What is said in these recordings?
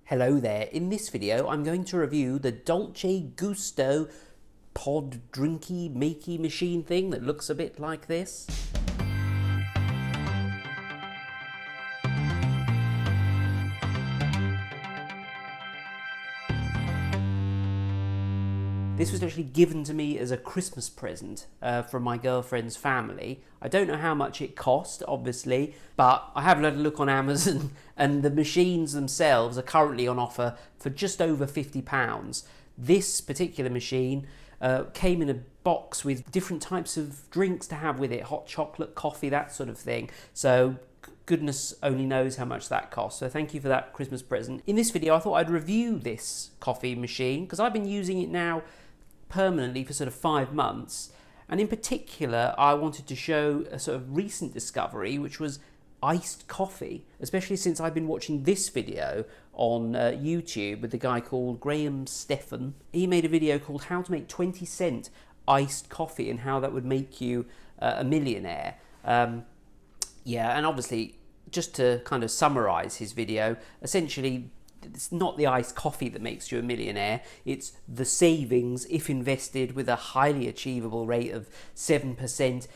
Hello there, in this video I'm going to review the Dolce Gusto pod drinky makey machine thing that looks a bit like this. This was actually given to me as a Christmas present from my girlfriend's family. I don't know how much it cost, obviously, but I have had a look on Amazon and the machines themselves are currently on offer for just over £50. This particular machine came in a box with different types of drinks to have with it, hot chocolate, coffee, that sort of thing. So goodness only knows how much that costs. So thank you for that Christmas present. In this video, I thought I'd review this coffee machine because I've been using it now permanently for sort of 5 months, and in particular I wanted to show a sort of recent discovery, which was iced coffee, especially since I've been watching this video on YouTube with the guy called Graham Stephan. He made a video called how to make 20-cent iced coffee and how that would make you a millionaire. Yeah, and obviously, just to kind of summarize his video, essentially it's not the iced coffee that makes you a millionaire, it's the savings if invested with a highly achievable rate of 7%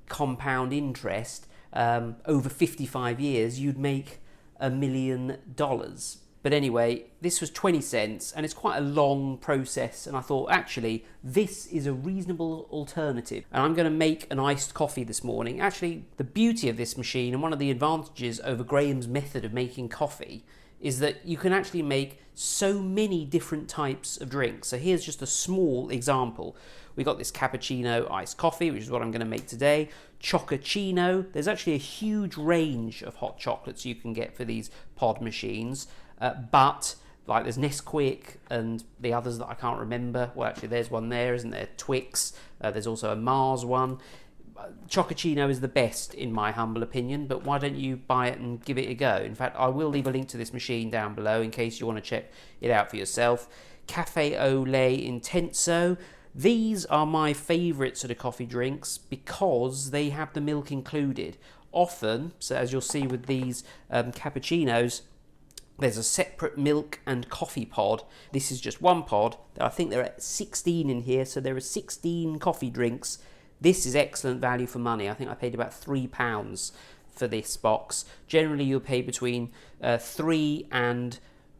compound interest over 55 years, you'd make $1 million. But anyway, this was 20 cents and it's quite a long process, and I thought actually this is a reasonable alternative, and I'm going to make an iced coffee this morning. Actually, the beauty of this machine and one of the advantages over Graham's method of making coffee is that you can actually make so many different types of drinks. So here's just a small example. We got this cappuccino iced coffee, which is what I'm going to make today. Chocochino. There's actually a huge range of hot chocolates you can get for these pod machines. But like there's Nesquik and the others that I can't remember. Well, actually there's one there, isn't there? Twix. There's also a Mars one. Chocochino is the best in my humble opinion, but why don't you buy it and give it a go? In fact, I will leave a link to this machine down below in case you want to check it out for yourself. Cafe au lait intenso. These are my favourite sort of coffee drinks because they have the milk included. Often, so as you'll see with these cappuccinos, there's a separate milk and coffee pod. This is just one pod. I think there are 16 in here, so there are 16 coffee drinks. This is excellent value for money. I think I paid about £3 for this box. Generally, you'll pay between £3 and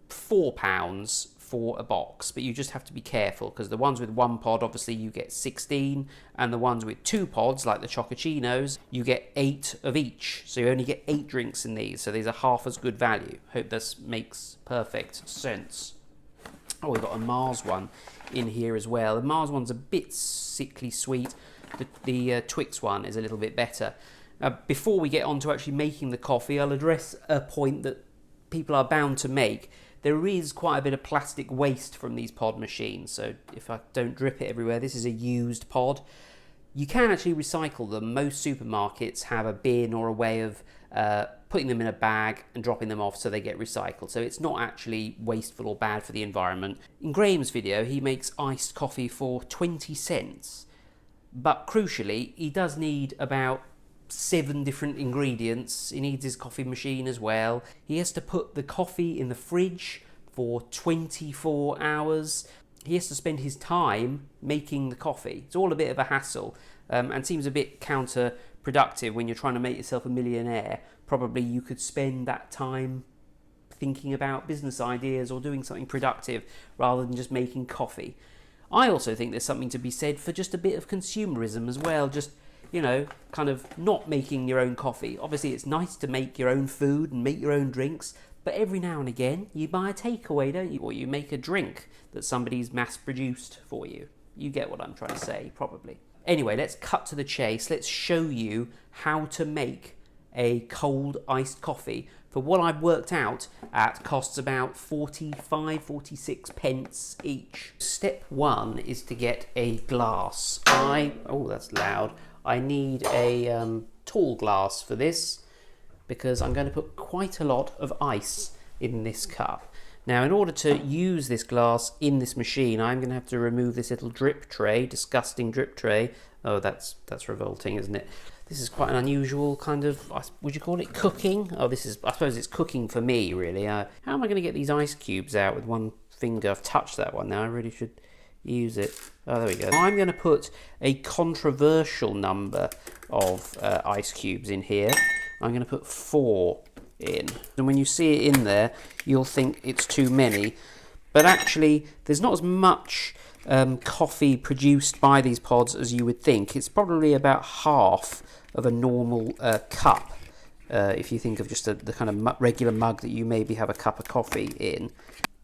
£4 for a box, but you just have to be careful because the ones with one pod, obviously, you get 16, and the ones with 2 pods, like the chocochinos, you get 8 of each. So you only get 8 drinks in these. So these are half as good value. Hope this makes perfect sense. Oh, we've got a Mars one in here as well. The Mars one's a bit sickly sweet. The Twix one is a little bit better. Before we get on to actually making the coffee, I'll address a point that people are bound to make. There is quite a bit of plastic waste from these pod machines, so if I don't drip it everywhere, this is a used pod. You can actually recycle them. Most supermarkets have a bin or a way of putting them in a bag and dropping them off so they get recycled. So it's not actually wasteful or bad for the environment. In Graham's video, he makes iced coffee for 20 cents. But crucially, he does need about 7 different ingredients. He needs his coffee machine as well. He has to put the coffee in the fridge for 24 hours. He has to spend his time making the coffee. It's all a bit of a hassle and seems a bit counterproductive when you're trying to make yourself a millionaire. Probably you could spend that time thinking about business ideas or doing something productive rather than just making coffee. I also think there's something to be said for just a bit of consumerism as well, just, you know, kind of not making your own coffee. Obviously, it's nice to make your own food and make your own drinks, but every now and again, you buy a takeaway, don't you? Or you make a drink that somebody's mass-produced for you. You get what I'm trying to say, probably. Anyway, let's cut to the chase. Let's show you how to make a cold iced coffee for what I've worked out at costs about 46 pence each. Step 1 is to get a glass. Oh, that's loud. I need a tall glass for this because I'm going to put quite a lot of ice in this cup. Now, in order to use this glass in this machine, I'm going to have to remove this little drip tray, disgusting drip tray. Oh, that's revolting, isn't it? This is quite an unusual kind of, would you call it cooking? Oh, I suppose it's cooking for me, really. How am I going to get these ice cubes out with one finger? I've touched that one now. I really should use it. Oh, there we go. I'm going to put a controversial number of ice cubes in here. I'm going to put 4 in. And when you see it in there, you'll think it's too many. But actually, there's not as much coffee produced by these pods as you would think. It's probably about half of a normal cup, if you think of just the kind of regular mug that you maybe have a cup of coffee in.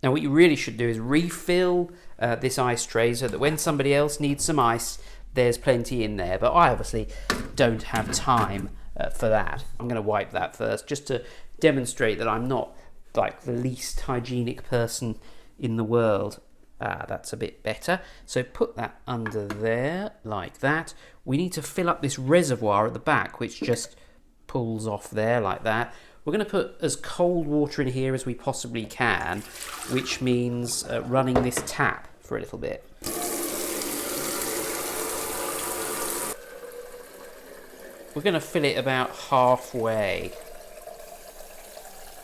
Now what you really should do is refill this ice tray so that when somebody else needs some ice, there's plenty in there. But I obviously don't have time for that. I'm going to wipe that first just to demonstrate that I'm not like the least hygienic person in the world. That's a bit better. So put that under there like that. We need to fill up this reservoir at the back, which just pulls off there like that. We're going to put as cold water in here as we possibly can, which means running this tap for a little bit. We're going to fill it about halfway.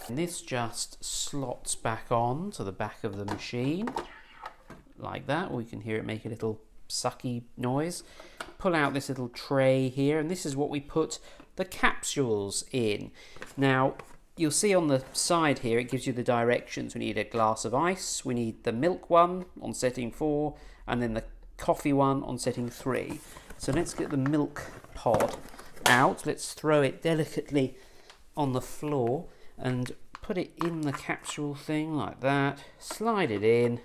And this just slots back on to the back of the machine. Like that. We can hear it make a little sucky noise. Pull out this little tray here, and this is what we put the capsules in. Now you'll see on the side here it gives you the directions. We need a glass of ice, we need the milk one on setting 4, and then the coffee one on setting 3. So let's get the milk pod out. Let's throw it delicately on the floor and put it in the capsule thing like that. Slide it in.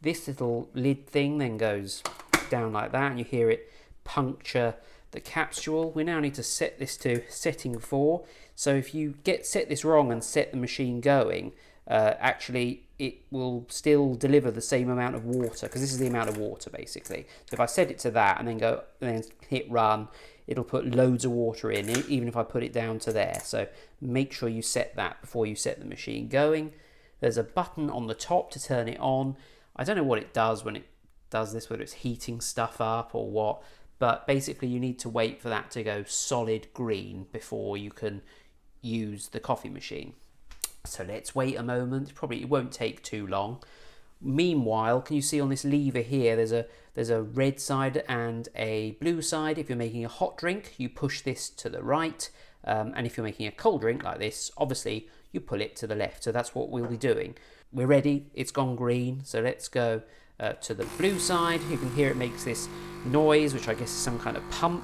This little lid thing then goes down like that, and you hear it puncture the capsule. We now need to set this to setting 4. So if you set this wrong and set the machine going, actually it will still deliver the same amount of water, because this is the amount of water basically. So if I set it to that and then hit run, it'll put loads of water in, even if I put it down to there. So make sure you set that before you set the machine going. There's a button on the top to turn it on. I don't know what it does when it does this, whether it's heating stuff up or what, but basically you need to wait for that to go solid green before you can use the coffee machine. So let's wait a moment. It won't take too long. Meanwhile, can you see on this lever here, there's a red side and a blue side. If you're making a hot drink, you push this to the right, and if you're making a cold drink like this, obviously you pull it to the left. So that's what we'll be doing. We're ready, it's gone green, so let's go to the blue side. You can hear it makes this noise, which I guess is some kind of pump.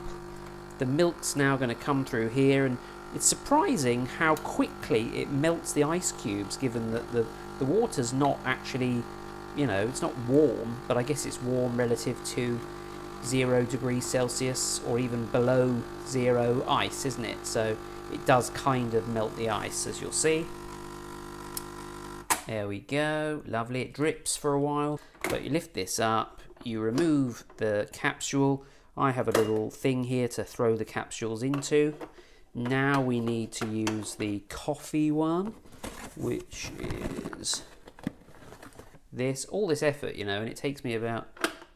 The milk's now going to come through here, and it's surprising how quickly it melts the ice cubes, given that the water's not actually, it's not warm, but I guess it's warm relative to 0 degrees Celsius or even below 0 ice, isn't it? So it does kind of melt the ice, as you'll see. There we go, lovely. It drips for a while, but you lift this up, you remove the capsule. I have a little thing here to throw the capsules into. Now we need to use the coffee one, which is this. All this effort, and it takes me about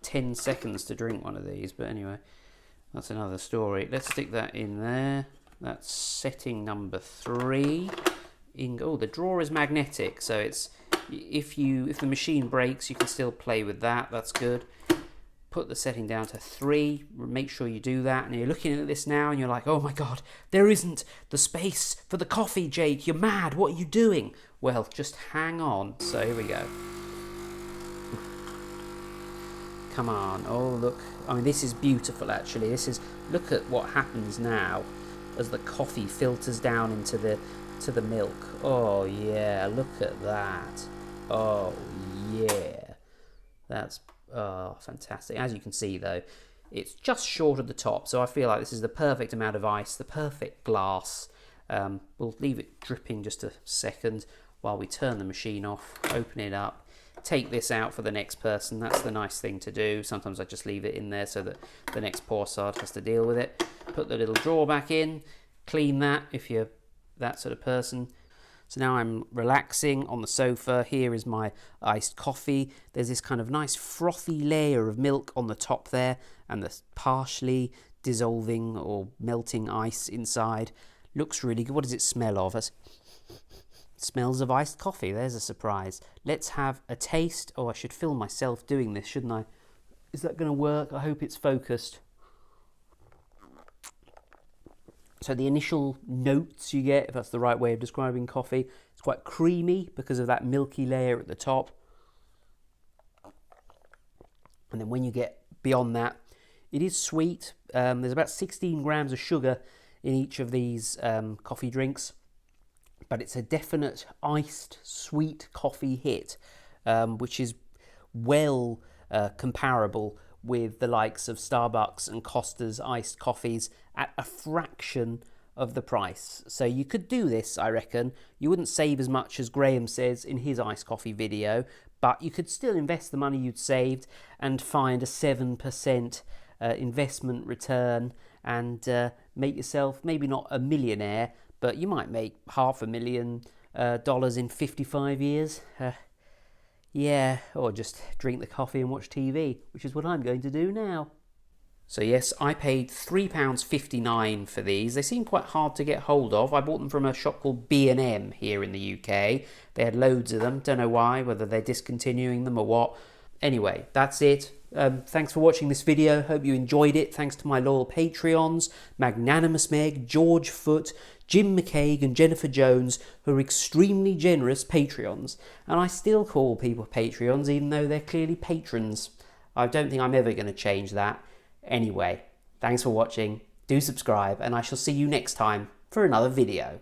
10 seconds to drink one of these, but anyway, that's another story. Let's stick that in there. That's setting number 3. The drawer is magnetic, so it's if the machine breaks, you can still play with that. That's good. Put the setting down to 3. Make sure you do that. And you're looking at this now, and you're like, "Oh my God, there isn't the space for the coffee, Jake. You're mad. What are you doing?" Well, just hang on. So here we go. Come on. Oh look. I mean, this is beautiful. Actually, look at what happens now as the coffee filters down into the milk. Oh yeah, look at that. Oh yeah, that's fantastic. As you can see though, it's just short of the top, so I feel like this is the perfect amount of ice, the perfect glass. We'll leave it dripping just a second while we turn the machine off, open it up, take this out for the next person. That's the nice thing to do. Sometimes I just leave it in there so that the next porsard has to deal with it. Put the little drawer back in, clean that if you're that sort of person. So now I'm relaxing on the sofa. Here is my iced coffee. There's this kind of nice frothy layer of milk on the top there, and the partially dissolving or melting ice inside. Looks really good. What does it smell of? It smells of iced coffee. There's a surprise. Let's have a taste. Oh, I should film myself doing this, shouldn't I? Is that going to work? I hope it's focused. So the initial notes you get, if that's the right way of describing coffee, it's quite creamy because of that milky layer at the top. And then when you get beyond that, it is sweet. There's about 16 grams of sugar in each of these coffee drinks. But it's a definite iced sweet coffee hit, which is well comparable with the likes of Starbucks and Costa's iced coffees at a fraction of the price. So you could do this, I reckon. You wouldn't save as much as Graham says in his iced coffee video, but you could still invest the money you'd saved and find a 7% investment return and make yourself maybe not a millionaire, but you might make $500,000 in 55 years. Yeah, or just drink the coffee and watch TV, which is what I'm going to do now. So yes, I paid £3.59 for these. They seem quite hard to get hold of. I bought them from a shop called B&M here in the UK. They had loads of them. Don't know why, whether they're discontinuing them or what. Anyway, that's it. Thanks for watching this video. Hope you enjoyed it. Thanks to my loyal Patreons, Magnanimous Meg, George Foote, Jim McCaig and Jennifer Jones, who are extremely generous Patreons. And I still call people Patreons even though they're clearly patrons. I don't think I'm ever going to change that. Anyway, thanks for watching. Do subscribe and I shall see you next time for another video.